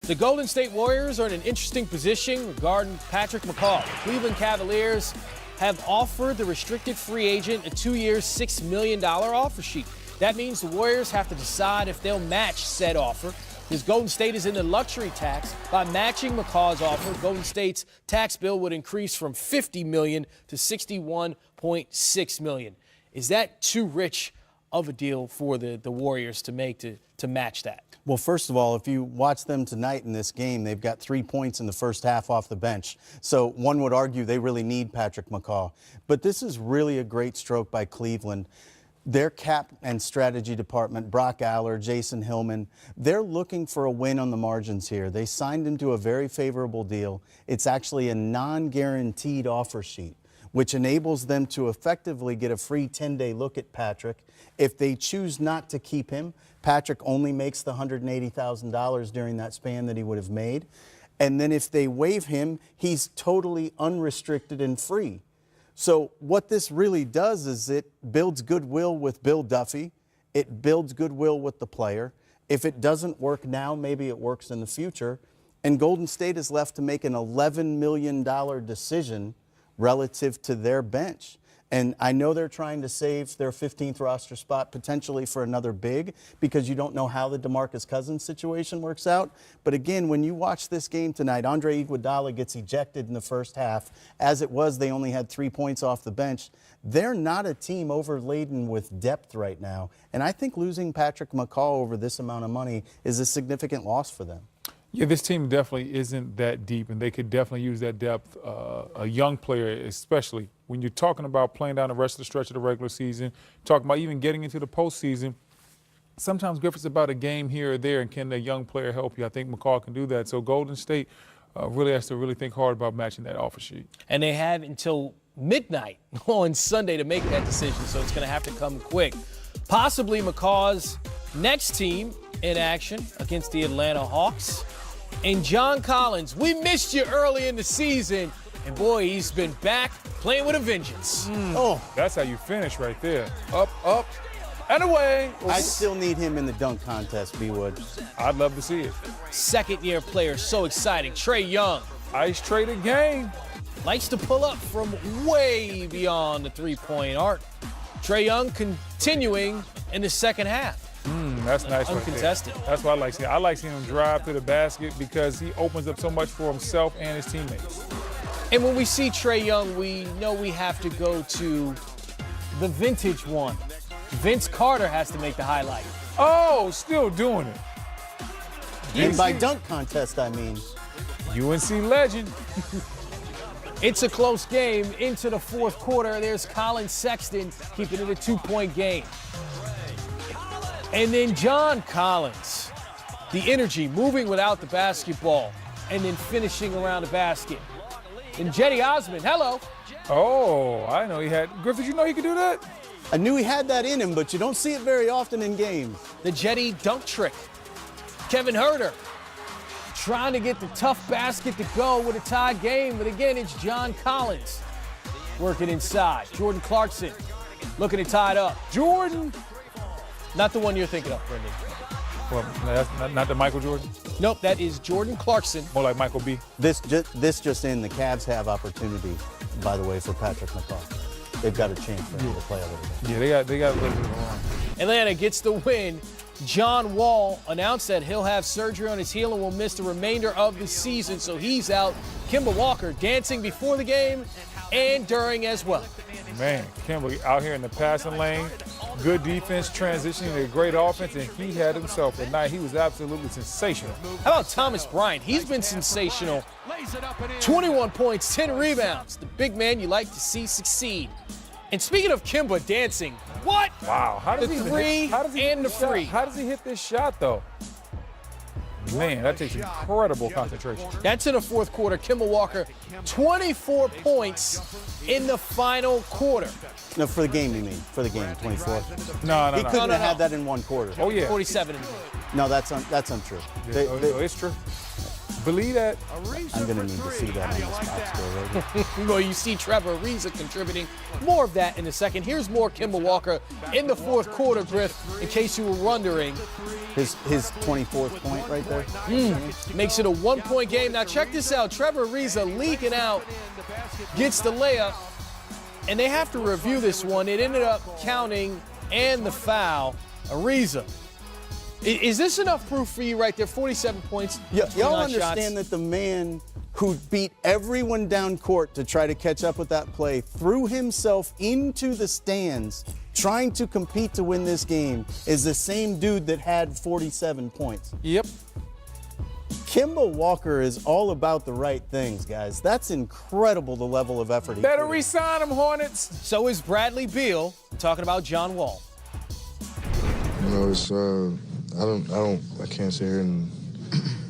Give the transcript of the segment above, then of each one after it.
The Golden State Warriors are in an interesting position regarding Patrick McCaw. The Cleveland Cavaliers have offered the restricted free agent a 2-year, $6 million offer sheet. That means the Warriors have to decide if they'll match said offer, because Golden State is in the luxury tax. By matching McCaw's offer, Golden State's tax bill would increase from $50 million to $61.6 million. Is that too rich of a deal for the Warriors to make to match that? Well, first of all, if you watch them tonight in this game, they've got 3 points in the first half off the bench. So one would argue they really need Patrick McCaw. But this is really a great stroke by Cleveland. Their cap and strategy department, Brock Aller, Jason Hillman, they're looking for a win on the margins here. They signed him to a very favorable deal. It's actually a non-guaranteed offer sheet, which enables them to effectively get a free 10-day look at Patrick. If they choose not to keep him, Patrick only makes the $180,000 during that span that he would have made. And then if they waive him, he's totally unrestricted and free. So what this really does is it builds goodwill with Bill Duffy. It builds goodwill with the player. If it doesn't work now, maybe it works in the future. And Golden State is left to make an $11 million decision relative to their bench. And I know they're trying to save their 15th roster spot potentially for another big, because you don't know how the DeMarcus Cousins situation works out. But again, when you watch this game tonight, Andre Iguodala gets ejected in the first half. As it was, they only had 3 points off the bench. They're not a team overladen with depth right now. And I think losing Patrick McCaw over this amount of money is a significant loss for them. Yeah, this team definitely isn't that deep, and they could definitely use that depth. A young player, especially when you're talking about playing down the rest of the stretch of the regular season, talking about even getting into the postseason. Sometimes, Griff, it's about a game here or there, and can a young player help you? I think McCaw can do that. So Golden State really has to think hard about matching that offer sheet. And they have until midnight on Sunday to make that decision, so it's going to have to come quick. Possibly McCaw's next team in action against the Atlanta Hawks. And John Collins, we missed you early in the season. And boy, he's been back playing with a vengeance. Oh, that's how you finish right there. Up, up, and away. I still need him in the dunk contest, B-Wood. I'd love to see it. Second-year player, so exciting. Trae Young. Ice traded game. Likes to pull up from way beyond the three-point arc. Trae Young continuing in the second half. That's nice. Uncontested. Right there. That's what I like seeing. I like seeing him drive to the basket because he opens up so much for himself and his teammates. And when we see Trae Young, we know we have to go to the vintage one. Vince Carter has to make the highlight. Oh, still doing it. And by dunk contest, I mean UNC legend. It's a close game into the fourth quarter. There's Colin Sexton keeping it a 2-point game. And then John Collins, the energy, moving without the basketball, and then finishing around the basket. And Jetty Osman, hello. Oh, I know he had. Griffin, you know he could do that? I knew he had that in him, but you don't see it very often in games. The Jetty dunk trick. Kevin Huerter trying to get the tough basket to go with a tied game, but again, it's John Collins working inside. Jordan Clarkson looking to tie it up. Jordan. Not the one you're thinking of, Brendan. Well, that's not the Michael Jordan? Nope, that is Jordan Clarkson. More like Michael B. This just in, the Cavs have opportunity, by the way, for Patrick McCaw. They've got a chance for him to play a little bit. Yeah, they got a little bit of run. Atlanta gets the win. John Wall announced that he'll have surgery on his heel and will miss the remainder of the season, so he's out. Kemba Walker dancing before the game and during as well. Man, Kemba out here in the passing lane. Good defense, transitioning to a great offense, and he had himself a night. He was absolutely sensational. How about Thomas Bryant? He's been sensational. 21 points, 10 rebounds. The big man you like to see succeed. And speaking of Kemba dancing, what? Wow. How does the he three how does he and the free. How does he hit this shot, though? Man, that takes incredible concentration. That's in the fourth quarter. Kemba Walker, 24 points in the final quarter. No, for the game, you mean? For the game, 24. No. He couldn't have had that in one quarter. Oh, yeah. 47 in the game. No, that's untrue. It's true. Believe that. I'm going to need to see that on this box score, right? Well, you see Trevor Ariza contributing. More of that in a second. Here's more Kemba Walker in the fourth quarter, Griff, in case you were wondering. His 24th point right there. Makes it a 1-point game. Now check this out. Trevor Ariza leaking out, gets the layup, and they have to review this one. It ended up counting and the foul. Ariza. Is this enough proof for you right there? 47 points. Y'all understand shots. that the man who beat everyone down court to try to catch up with that play threw himself into the stands trying to compete to win this game is the same dude that had 47 points. Yep. Kemba Walker is all about the right things, guys. That's incredible, the level of effort he Better put in. re-sign him, Hornets. So is Bradley Beal talking about John Wall. You know, it's I can't sit here and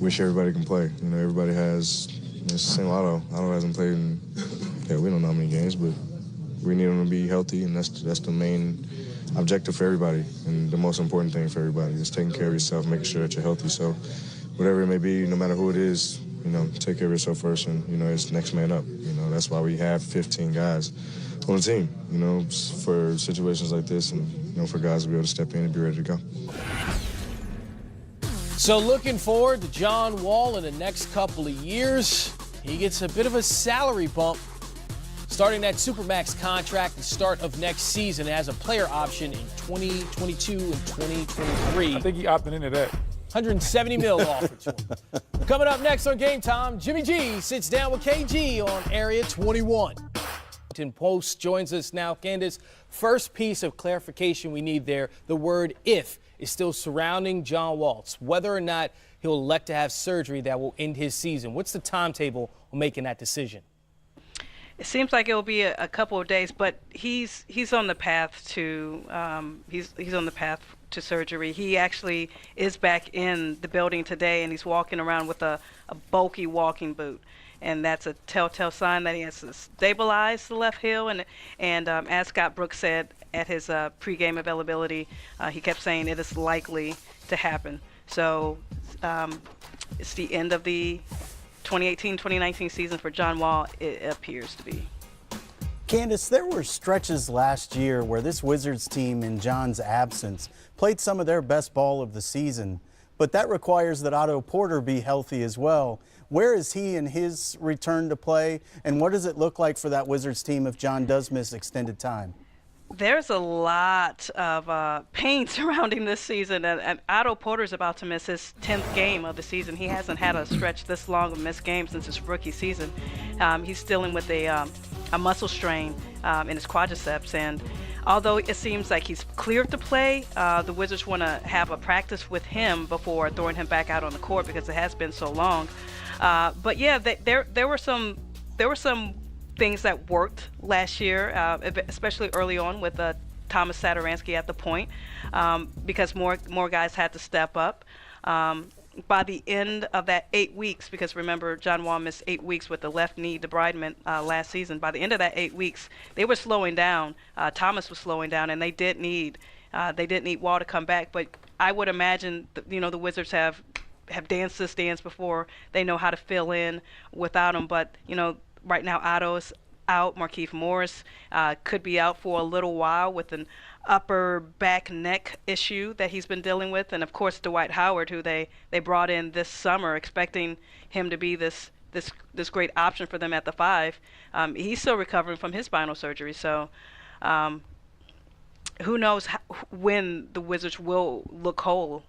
wish everybody can play. You know, everybody has, it's the same Otto. Otto hasn't played in, we don't know how many games, but we need him to be healthy, and that's the main objective for everybody, and the most important thing for everybody is taking care of yourself, making sure that you're healthy. So whatever it may be, no matter who it is, you know, take care of yourself first, and, you know, it's next man up. You know, that's why we have 15 guys on the team, you know, for situations like this, and, you know, for guys to be able to step in and be ready to go. So looking forward to John Wall in the next couple of years. He gets a bit of a salary bump starting that Supermax contract the start of next season. It has a player option in 2022 and 2023. I think he opted into that. $170 million offered to him. Coming up next on Game Time, Jimmy G sits down with KG on Area 21. Post joins us now. Candace, first piece of clarification we need there, the word if is still surrounding John Wall, whether or not he'll elect to have surgery that will end his season. What's the timetable on making that decision? It seems like it will be a couple of days, but he's on the path to he's on the path to surgery. He actually is back in the building today, and he's walking around with a bulky walking boot, and that's a telltale sign that he has to stabilize the left heel. And as Scott Brooks said at his pregame availability, he kept saying it is likely to happen. So it's the end of the 2018-2019 season for John Wall, it appears to be. Candace, there were stretches last year where this Wizards team, in John's absence, played some of their best ball of the season, but that requires that Otto Porter be healthy as well. Where is he in his return to play, and what does it look like for that Wizards team if John does miss extended time? There's a lot of pain surrounding this season, and Otto Porter's about to miss his 10th game of the season. He hasn't had a stretch this long of missed games since his rookie season. He's dealing with a muscle strain in his quadriceps, and although it seems like he's cleared to play, the Wizards want to have a practice with him before throwing him back out on the court because it has been so long. But yeah, there were some things that worked last year, especially early on with Thomas Satoransky at the point, because more guys had to step up. By the end of that 8 weeks, because remember John Wall missed 8 weeks with the left knee debridement last season. By the end of that 8 weeks, they were slowing down. Thomas was slowing down, and they did need Wall to come back. But I would imagine the Wizards have danced this dance before. They know how to fill in without him. But right now Otto's out. Markieff Morris could be out for a little while with an upper back neck issue that he's been dealing with, and of course Dwight Howard, who they brought in this summer expecting him to be this great option for them at the 5. He's still recovering from his spinal surgery, so who knows when the Wizards will look whole.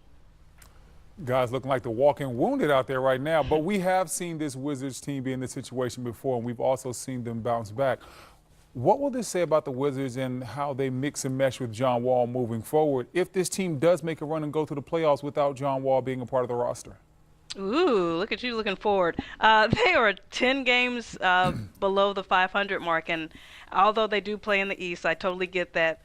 Guys looking like the walking wounded out there right now, but we have seen this Wizards team be in this situation before, and we've also seen them bounce back. What will this say about the Wizards and how they mix and mesh with John Wall moving forward if this team does make a run and go to the playoffs without John Wall being a part of the roster? Ooh, look at you looking forward. They are 10 games below the 500 mark, and although they do play in the East, I totally get that.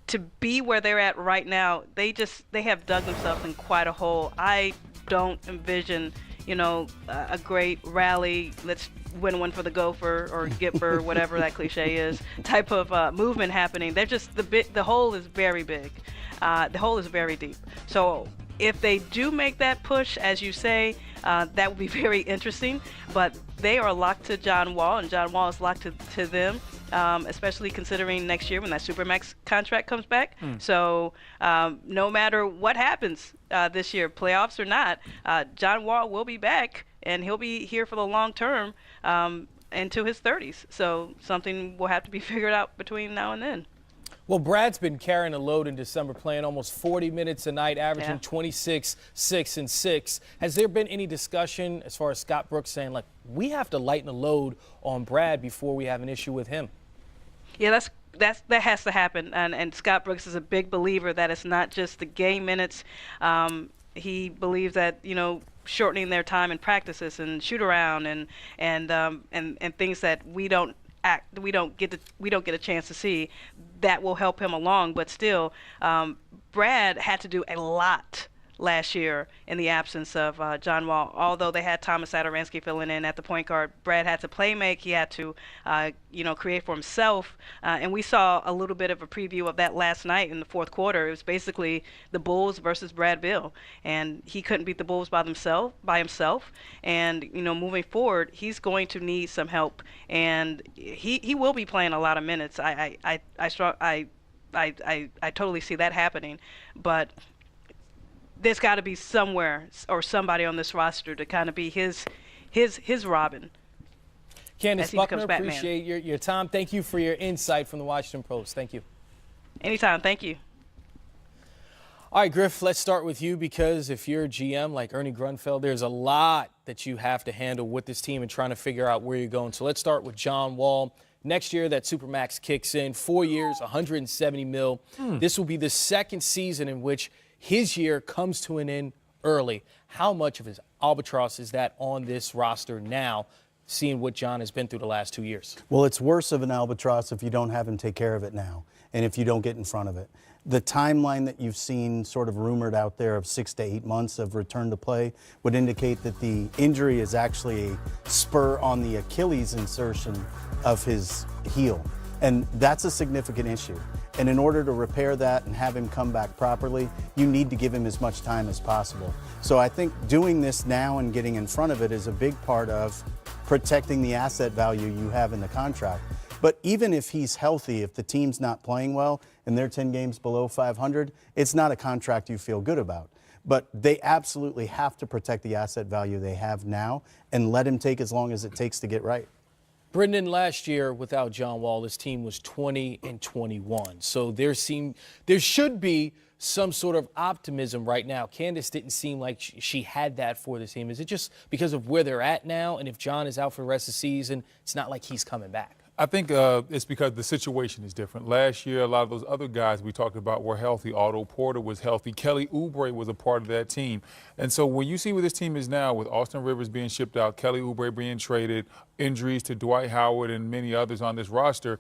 To be where they're at right now, they have dug themselves in quite a hole. I don't envision, a great rally, let's win one for the Gopher or Gipper, whatever that cliche is, type of movement happening. They're just the hole is very big. The hole is very deep. So if they do make that push, as you say, that would be very interesting. But they are locked to John Wall, and John Wall is locked to them. Especially considering next year when that Supermax contract comes back. So no matter what happens, this year, playoffs or not. John Wall will be back, and he'll be here for the long term into his 30s. So something will have to be figured out between now and then. Well, Brad's been carrying a load in December, playing almost 40 minutes a night, averaging 26, 6, and 6. Has there been any discussion as far as Scott Brooks saying, like, we have to lighten the load on Brad before we have an issue with him? Yeah, that has to happen. And Scott Brooks is a big believer that it's not just the game minutes. He believes that, shortening their time in practices and shoot around and things that we don't get a chance to see, that will help him along. But still, Brad had to do a lot last year in the absence of John Wall. Although they had Thomas Satoransky filling in at the point guard, Brad had to play make. He had to, create for himself. And we saw a little bit of a preview of that last night in the fourth quarter. It was basically the Bulls versus Brad Beal, and he couldn't beat the Bulls by himself. And moving forward, he's going to need some help, and he will be playing a lot of minutes. I totally see that happening, but there's got to be somewhere or somebody on this roster to kind of be his Robin. Candace Buckner, appreciate your time. Thank you for your insight from the Washington Post. Thank you. Anytime. Thank you. All right, Griff, let's start with you, because if you're a GM like Ernie Grunfeld, there's a lot that you have to handle with this team and trying to figure out where you're going. So let's start with John Wall. Next year, that Supermax kicks in. 4 years, $170 million. This will be the second season in which his year comes to an end early. How much of his albatross is that on this roster now, seeing what John has been through the last 2 years? Well, it's worse of an albatross if you don't have him take care of it now, and if you don't get in front of it. The timeline that you've seen sort of rumored out there of 6 to 8 months of return to play would indicate that the injury is actually a spur on the Achilles insertion of his heel. And that's a significant issue. And in order to repair that and have him come back properly, you need to give him as much time as possible. So I think doing this now and getting in front of it is a big part of protecting the asset value you have in the contract. But even if he's healthy, if the team's not playing well and they're 10 games below 500, it's not a contract you feel good about. But they absolutely have to protect the asset value they have now and let him take as long as it takes to get right. Brendan, last year without John Wall, this team was 20-21. So there should be some sort of optimism right now. Candace didn't seem like she had that for the team. Is it just because of where they're at now? And if John is out for the rest of the season, it's not like he's coming back. I think it's because the situation is different. Last year, a lot of those other guys we talked about were healthy. Otto Porter was healthy. Kelly Oubre was a part of that team. And so when you see where this team is now, with Austin Rivers being shipped out, Kelly Oubre being traded, injuries to Dwight Howard and many others on this roster,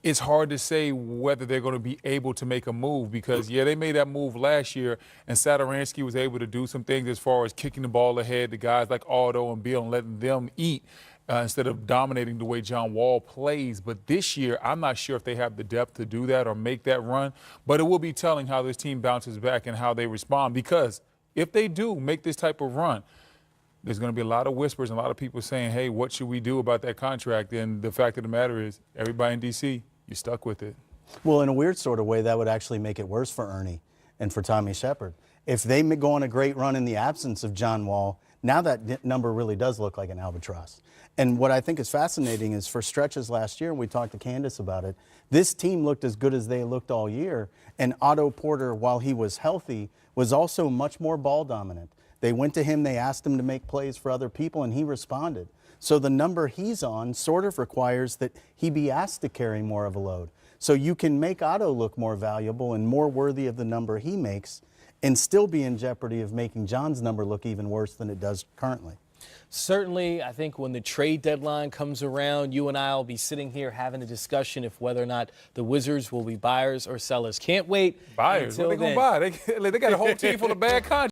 it's hard to say whether they're going to be able to make a move because, yeah, they made that move last year, and Satoransky was able to do some things as far as kicking the ball ahead to guys like Otto and Beal and letting them eat. Instead of dominating the way John Wall plays. But this year, I'm not sure if they have the depth to do that or make that run. But it will be telling how this team bounces back and how they respond. Because if they do make this type of run, there's going to be a lot of whispers and a lot of people saying, hey, what should we do about that contract? And the fact of the matter is, everybody in D.C., you're stuck with it. Well, in a weird sort of way, that would actually make it worse for Ernie and for Tommy Shepard. If they go on a great run in the absence of John Wall, now that number really does look like an albatross. And what I think is fascinating is for stretches last year, and we talked to Candace about it, this team looked as good as they looked all year. And Otto Porter, while he was healthy, was also much more ball dominant. They went to him, they asked him to make plays for other people, and he responded. So the number he's on sort of requires that he be asked to carry more of a load. So you can make Otto look more valuable and more worthy of the number he makes and still be in jeopardy of making John's number look even worse than it does currently. Certainly, I think when the trade deadline comes around, you and I will be sitting here having a discussion if whether or not the Wizards will be buyers or sellers. Can't wait. Buyers? What are they going to buy? They got a whole team full of bad contracts.